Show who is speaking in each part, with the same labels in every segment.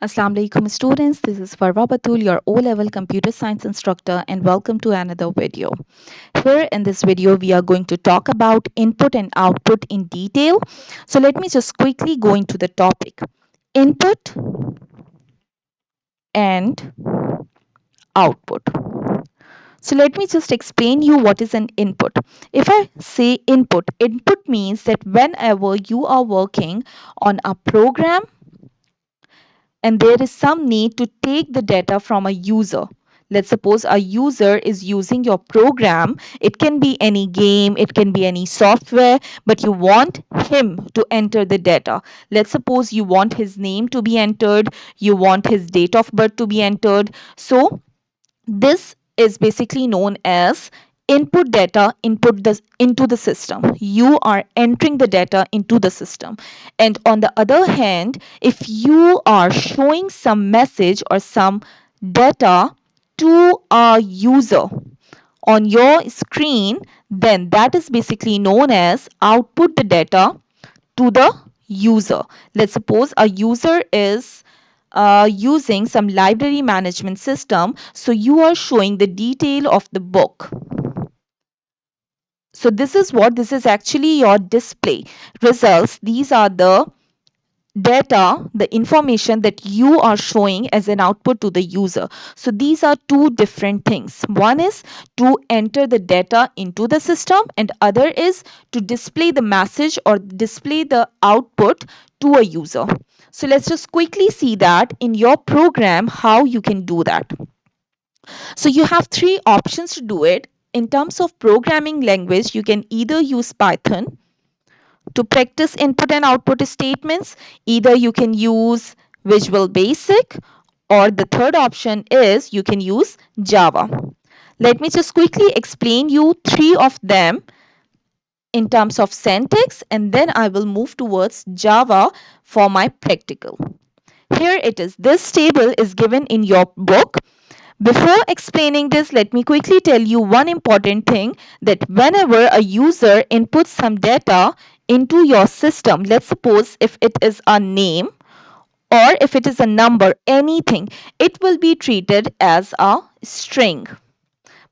Speaker 1: Assalamu alaikum students, this is Farwa Batul, your O-level computer science instructor, and welcome to another video. Here in this video we are going to talk about input and output in detail. So let me just quickly go into the topic. Input and output. So let me just explain you what is an input. If I say input means that whenever you are working on a program and there is some need to take the data from a user. Let's suppose a user is using your program. It can be any game, it can be any software, but you want him to enter the data. Let's suppose you want his name to be entered, you want his date of birth to be entered. So this is basically known as input data into the system. You are entering the data into the system. And on the other hand, if you are showing some message or some data to a user on your screen, then that is basically known as output the data to the user. Let's suppose a user is using some library management system. So you are showing the detail of the book. So this is actually your display results. These are the data, the information that you are showing as an output to the user. So these are two different things. One is to enter the data into the system and other is to display the message or display the output to a user. So let's just quickly see that in your program how you can do that. So you have three options to do it. In terms of programming language, you can either use Python to practice input and output statements. Either you can use Visual Basic, or the third option is you can use Java. Let me just quickly explain you three of them in terms of syntax, and then I will move towards Java for my practical. Here it is. This table is given in your book. Before explaining this, let me quickly tell you one important thing, that whenever a user inputs some data into your system, let's suppose if it is a name or if it is a number, anything, it will be treated as a string.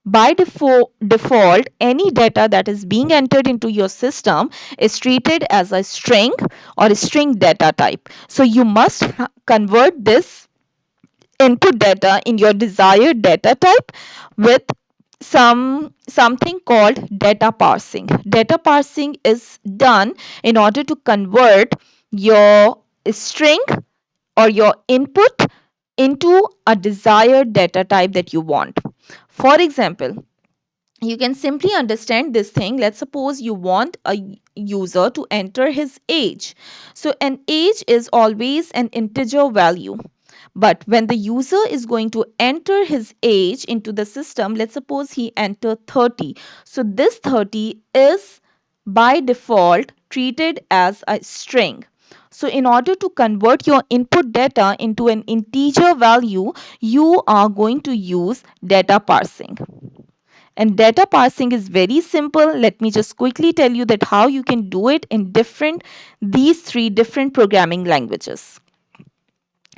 Speaker 1: By default, any data that is being entered into your system is treated as a string or a string data type. So you must convert this input data in your desired data type with something called data parsing. Data parsing is done in order to convert your string or your input into a desired data type that you want. For example, you can simply understand this thing. Let's suppose you want a user to enter his age. So an age is always an integer value. But when the user is going to enter his age into the system, let's suppose he entered 30. So this 30 is by default treated as a string. So in order to convert your input data into an integer value, you are going to use data parsing. And data parsing is very simple. Let me just quickly tell you that how you can do it in these three different programming languages.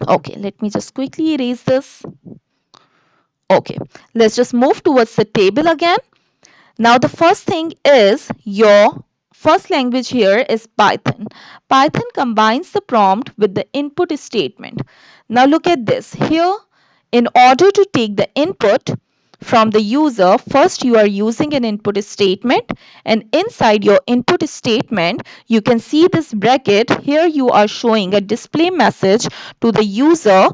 Speaker 1: Okay, let me just quickly erase this. Okay, let's just move towards the table again. Now the first thing is your first language here is Python. Python combines the prompt with the input statement. Now look at this. Here, in order to take the input from the user, first you are using an input statement, and inside your input statement you can see this bracket. Here you are showing a display message to the user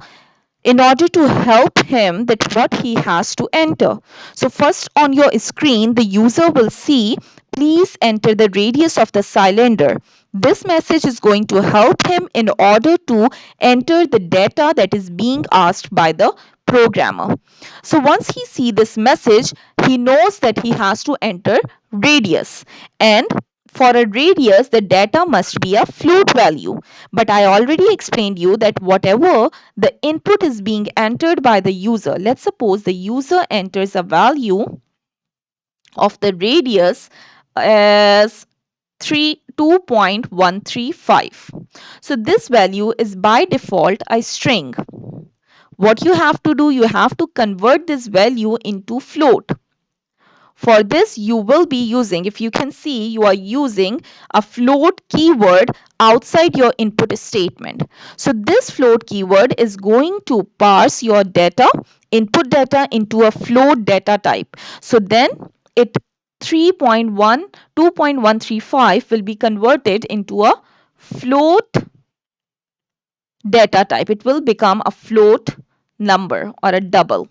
Speaker 1: in order to help him that what he has to enter. So first on your screen, the user will see, please enter the radius of the cylinder. This message is going to help him in order to enter the data that is being asked by the programmer. So once he see this message, he knows that he has to enter radius, and for a radius the data must be a float value. But I already explained you that whatever the input is being entered by the user, let's suppose the user enters a value of the radius as 2.135. So this value is by default a string. What you have to do, you have to convert this value into float. For this, you will be using, if you can see, you are using a float keyword outside your input statement. So this float keyword is going to parse your data, input data, into a float data type. So then it 2.135 will be converted into a float data type. It will become a float number or a double.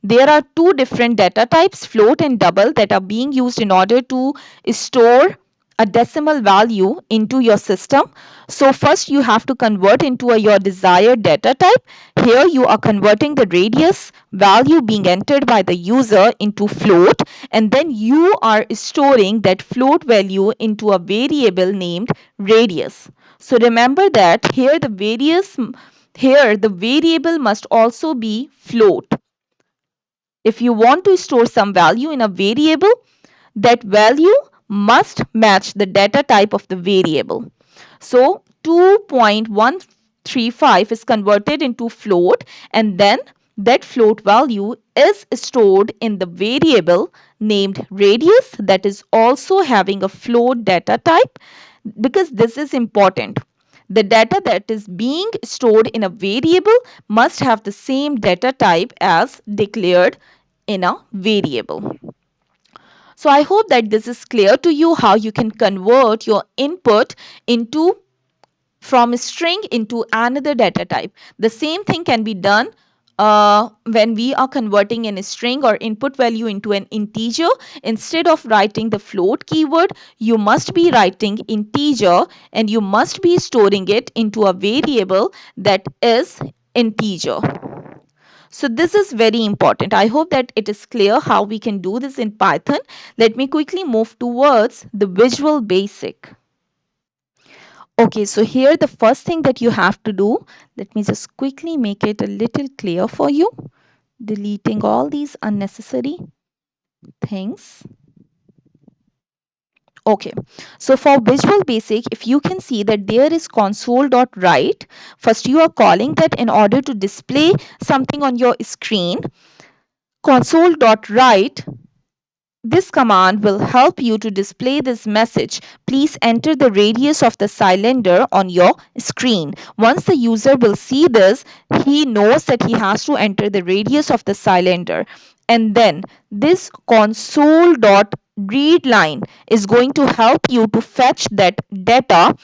Speaker 1: There are two different data types, float and double, that are being used in order to store a decimal value into your system. So first you have to convert into your desired data type. Here you are converting the radius value being entered by the user into float, and then you are storing that float value into a variable named radius. So remember that here the variable must also be float. If you want to store some value in a variable, that value must match the data type of the variable. So 2.135 is converted into float, and then that float value is stored in the variable named radius, that is also having a float data type, because this is important. The data that is being stored in a variable must have the same data type as declared in a variable. So I hope that this is clear to you how you can convert your input into from a string into another data type. The same thing can be done when we are converting a string or input value into an integer. Instead of writing the float keyword, you must be writing integer, and you must be storing it into a variable that is integer. So this is very important. I hope that it is clear how we can do this in Python. Let me quickly move towards the Visual Basic. Okay, so here the first thing that you have to do, let me just quickly make it a little clear for you, deleting all these unnecessary things. Okay, so for Visual Basic, if you can see that there is console.write, first you are calling that in order to display something on your screen. Console.write, this command will help you to display this message. Please enter the radius of the cylinder on your screen. Once the user will see this, he knows that he has to enter the radius of the cylinder. And then this console.readline is going to help you to fetch that data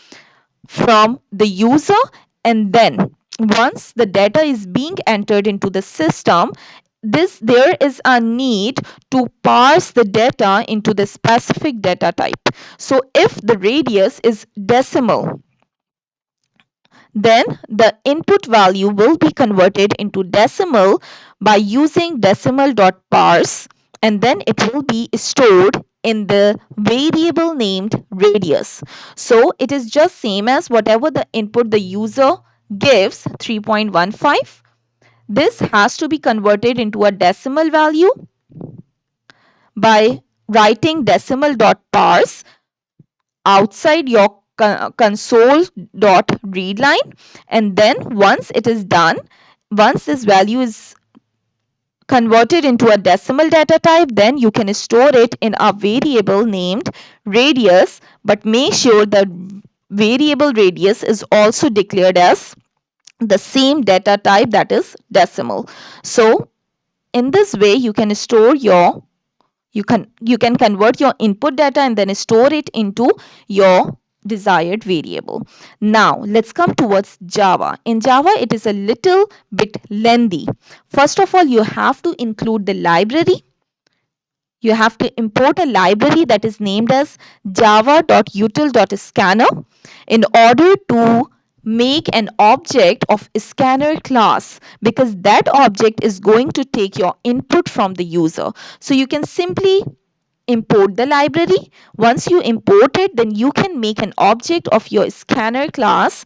Speaker 1: from the user, and then once the data is being entered into the system, there is a need to parse the data into the specific data type. So if the radius is decimal, then the input value will be converted into decimal by using decimal.parse, and then it will be stored in the variable named radius. So it is just same as whatever the input the user gives, 3.15. This has to be converted into a decimal value by writing decimal.parse outside your console.readline, and then once it is done, once this value is converted into a decimal data type, then you can store it in a variable named radius, but make sure the variable radius is also declared as the same data type, that is decimal. So in this way you can store your you can convert your input data and then store it into your desired variable. Now let's come towards Java. In Java it is a little bit lengthy. First of all, you have to include the library. You have to import a library that is named as java.util.scanner in order to make an object of scanner class, because that object is going to take your input from the user. So you can simply import the library. Once you import it, then you can make an object of your scanner class.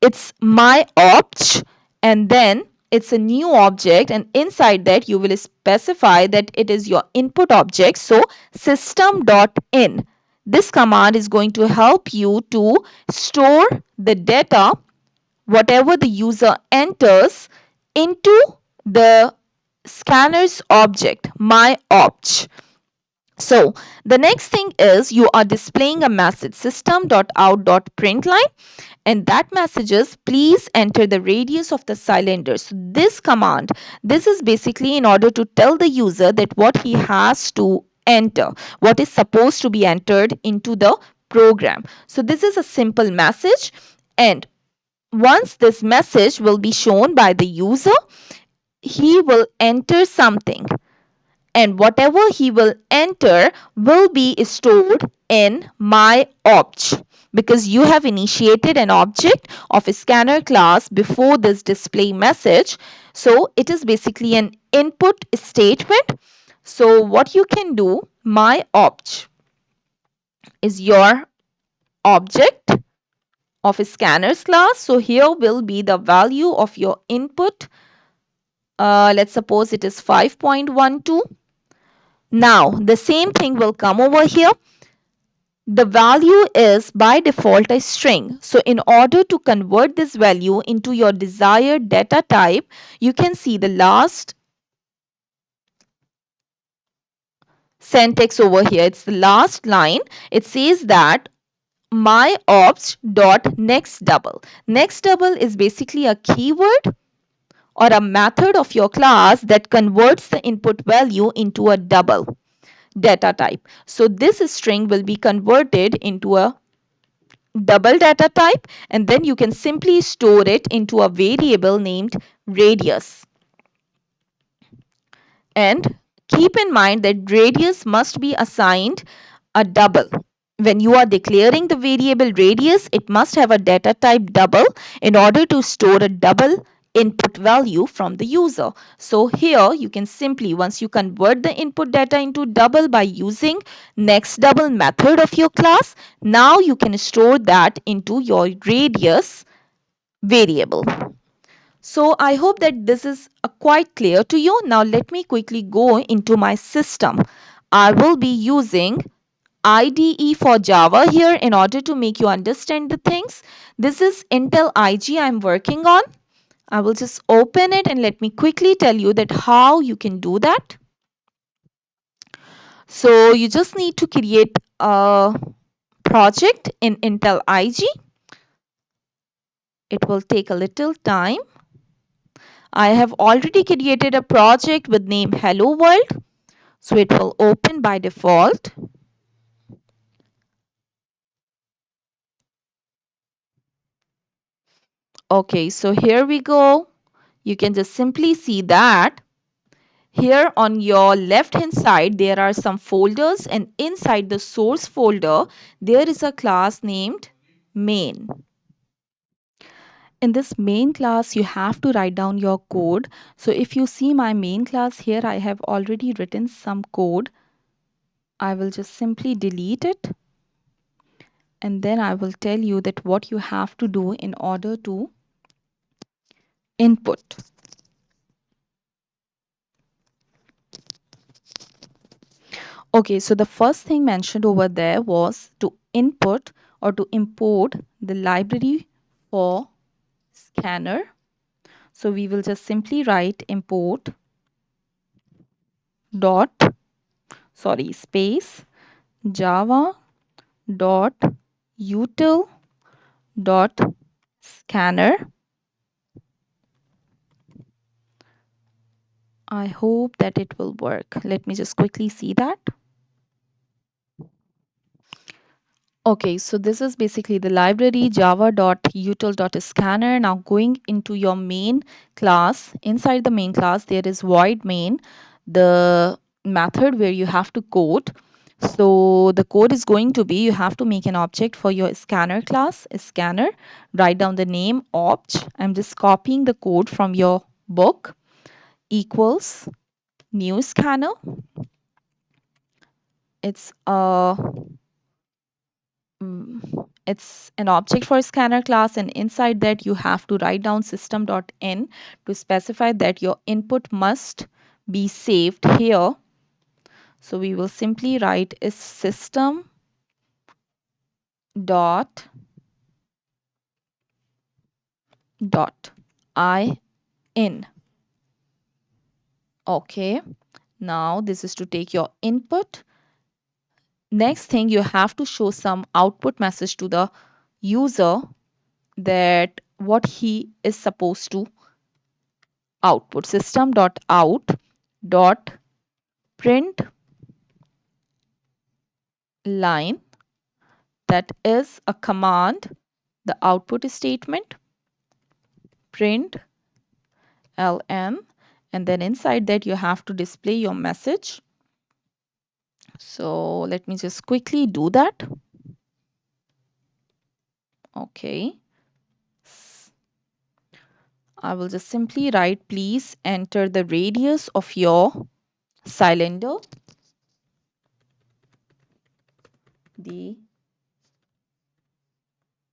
Speaker 1: It's my obj, and then it's a new object, and inside that you will specify that it is your input object. So system.in, This command is going to help you to store the data, whatever the user enters, into the scanner's object, my obj. So the next thing is you are displaying a message system.out.println, and that message is please enter the radius of the cylinder. So this command, this is basically in order to tell the user that what he has to enter, what is supposed to be entered into the program. So this is a simple message, and once this message will be shown by the user, he will enter something, and whatever he will enter will be stored in my object, because you have initiated an object of a scanner class before this display message. So it is basically an input statement. So what you can do, my object is your object of a scanners class. So here will be the value of your input. Let's suppose it is 5.12. Now the same thing will come over here. The value is by default a string. So in order to convert this value into your desired data type, you can see the last syntax over here. It's the last line. It says that my ops dot next double. Next double is basically a keyword or a method of your class that converts the input value into a double data type. So this string will be converted into a double data type, and then you can simply store it into a variable named radius. And keep in mind that radius must be assigned a double. When you are declaring the variable radius, it must have a data type double in order to store a double input value from the user. So here you can simply, once you convert the input data into double by using next double method of your class, now you can store that into your radius variable. So I hope that this is quite clear to you. Now let me quickly go into my system. I will be using IDE for Java here in order to make you understand the things. This is Intel IG I'm working on. I will just open it and let me quickly tell you that how you can do that. So you just need to create a project in Intel IG. It will take a little time. I have already created a project with name Hello World. So it will open by default. Okay, so here we go. You can just simply see that here on your left hand side there are some folders, and inside the source folder there is a class named main. In this main class you have to write down your code. So if you see my main class here, I have already written some code. I will just simply delete it, and then I will tell you that what you have to do in order to input. Okay, so the first thing mentioned over there was to input or to import the library for scanner. So we will just simply write import dot, space java dot util dot scanner. I hope that it will work. Let me just quickly see that. Okay, so this is basically the library java.util.scanner. Now going into your main class, inside the main class there is void main, the method where you have to code. So the code is going to be, you have to make an object for your scanner class, a scanner, write down the name opt. I'm just copying the code from your book, equals new scanner. It's a it's an object for scanner class, and inside that you have to write down system.in to specify that your input must be saved here. So we will simply write is system dot dot I in. Okay, now this is to take your input. Next thing, you have to show some output message to the user that what he is supposed to output. System dot out dot print line, that is a command, the output statement, print ln, and then inside that you have to display your message. So let me just quickly do that. Okay, I will just simply write, please enter the radius of your cylinder, the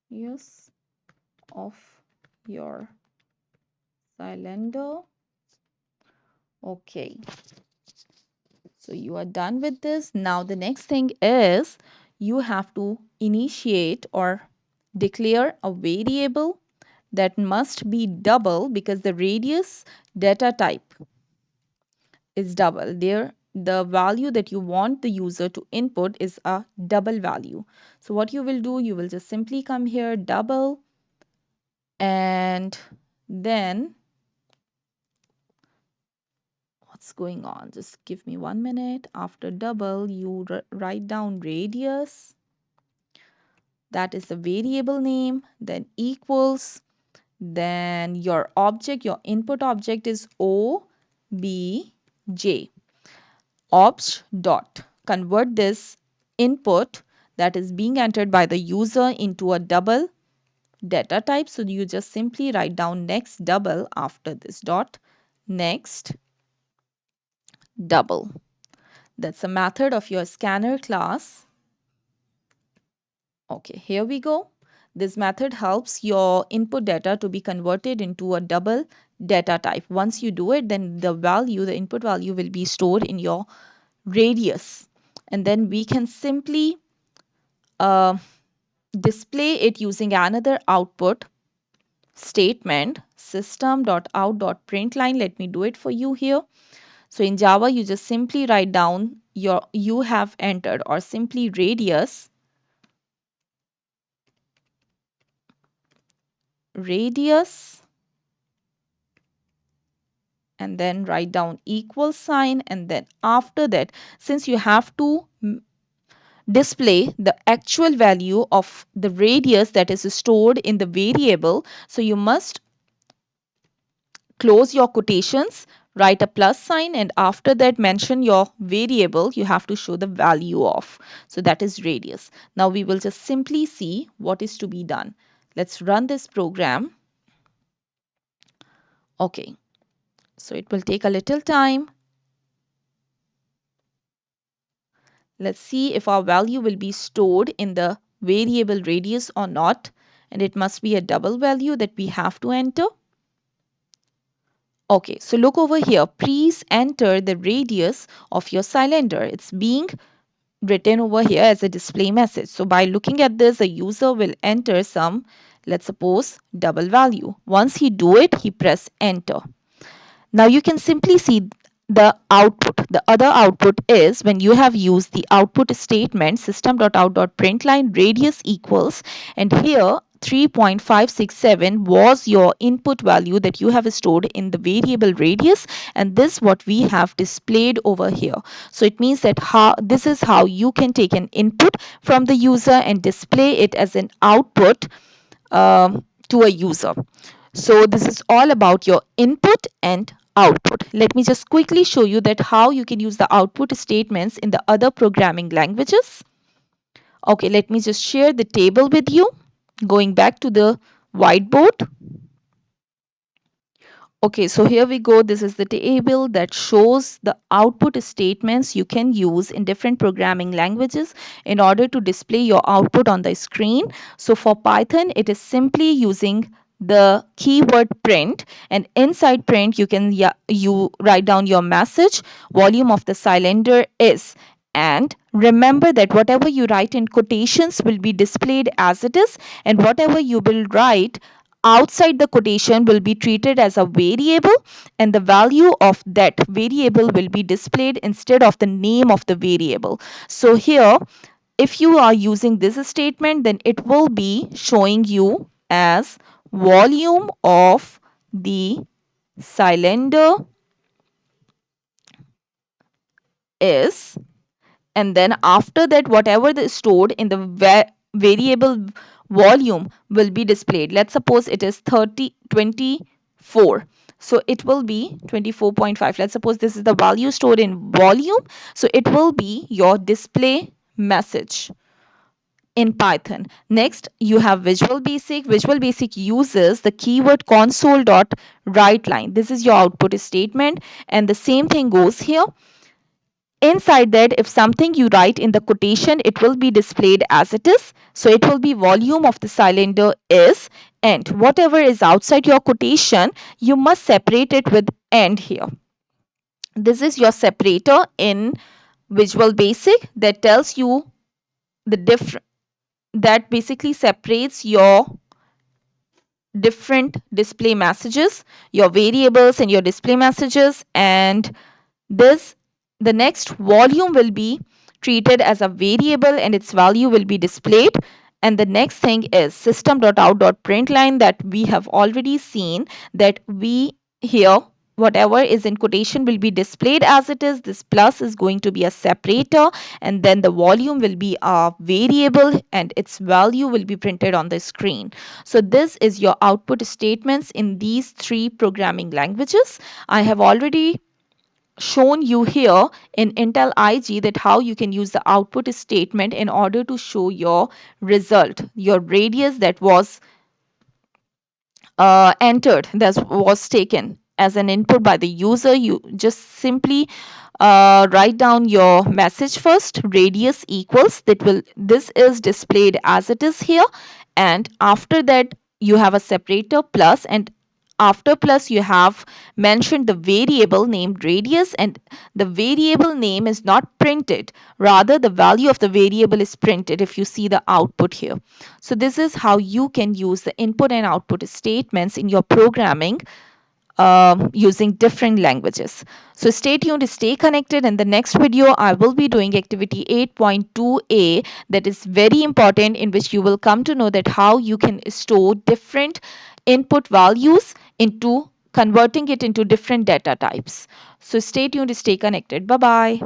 Speaker 1: radius of your cylinder. Okay, so you are done with this. Now the next thing is you have to initiate or declare a variable that must be double, because the radius data type is double. There, the value that you want the user to input is a double value. So what you will do, you will just simply come here, double, and then what's going on? Just give me 1 minute. After double, you write down radius. That is the variable name, then equals, then your object, your input object is obj. Obj dot convert this input that is being entered by the user into a double data type. So you just simply write down next double after this dot, next double. That's a method of your scanner class. Okay, here we go. This method helps your input data to be converted into a double data type. Once you do it, then the value, the input value will be stored in your radius. And then we can simply uh, display it using another output statement, system.out.println. Let me do it for you here. So in Java, you just simply write down your you have entered, or simply radius, and then write down equal sign, and then after that, since you have to display the actual value of the radius that is stored in the variable, so you must close your quotations, write a plus sign, and after that mention your variable you have to show the value of. So that is radius. Now we will just simply see what is to be done. Let's run this program. Okay, so it will take a little time. Let's see if our value will be stored in the variable radius or not. And it must be a double value that we have to enter. Okay, so look over here. Please enter the radius of your cylinder. It's being written over here as a display message. So by looking at this, the user will enter some, let's suppose, double value. Once he do it, he press enter. Now you can simply see the output. The other output is when you have used the output statement system.out.println radius equals, and here 3.567 was your input value that you have stored in the variable radius, and this what we have displayed over here. So it means that this is how you can take an input from the user and display it as an output to a user. So this is all about your input and output. Let me just quickly show you that how you can use the output statements in the other programming languages. Okay, let me just share the table with you. Going back to the whiteboard. Okay, so here we go. This is the table that shows the output statements you can use in different programming languages in order to display your output on the screen. So for Python, it is simply using the keyword print, and inside print you can you write down your message, volume of the cylinder is, And remember that whatever you write in quotations will be displayed as it is, and whatever you will write outside the quotation will be treated as a variable, and the value of that variable will be displayed instead of the name of the variable. So here, if you are using this statement, then it will be showing you as volume of the cylinder is, and then after that whatever is stored in the variable volume will be displayed. Let's suppose it is 24, so it will be 24.5. Let's suppose this is the value stored in volume, so it will be your display message in Python. Next, you have Visual Basic. Visual Basic uses the keyword console dot write line. This is your output statement, and the same thing goes here. Inside that, if something you write in the quotation, it will be displayed as it is. So it will be volume of the cylinder is, and whatever is outside your quotation, you must separate it with and here. This is your separator in Visual Basic that tells you the that basically separates your different display messages, your variables and your display messages. And this, the next volume will be treated as a variable and its value will be displayed. And the next thing is system.out.println, that we have already seen that we here whatever is in quotation will be displayed as it is. This plus is going to be a separator, and then the volume will be a variable and its value will be printed on the screen. So this is your output statements in these three programming languages. I have already shown you here in Intel IG that how you can use the output statement in order to show your result, your radius that was entered, that was taken as an input by the user. You just simply write down your message first, radius equals, this is displayed as it is here, and after that you have a separator plus, and after plus you have mentioned the variable named radius, and the variable name is not printed, rather the value of the variable is printed if you see the output here. So this is how you can use the input and output statements in your programming using different languages. So stay tuned, stay connected. In the next video, I will be doing activity 8.2a, that is very important, in which you will come to know that how you can store different input values into converting it into different data types. So stay tuned, stay connected. Bye bye.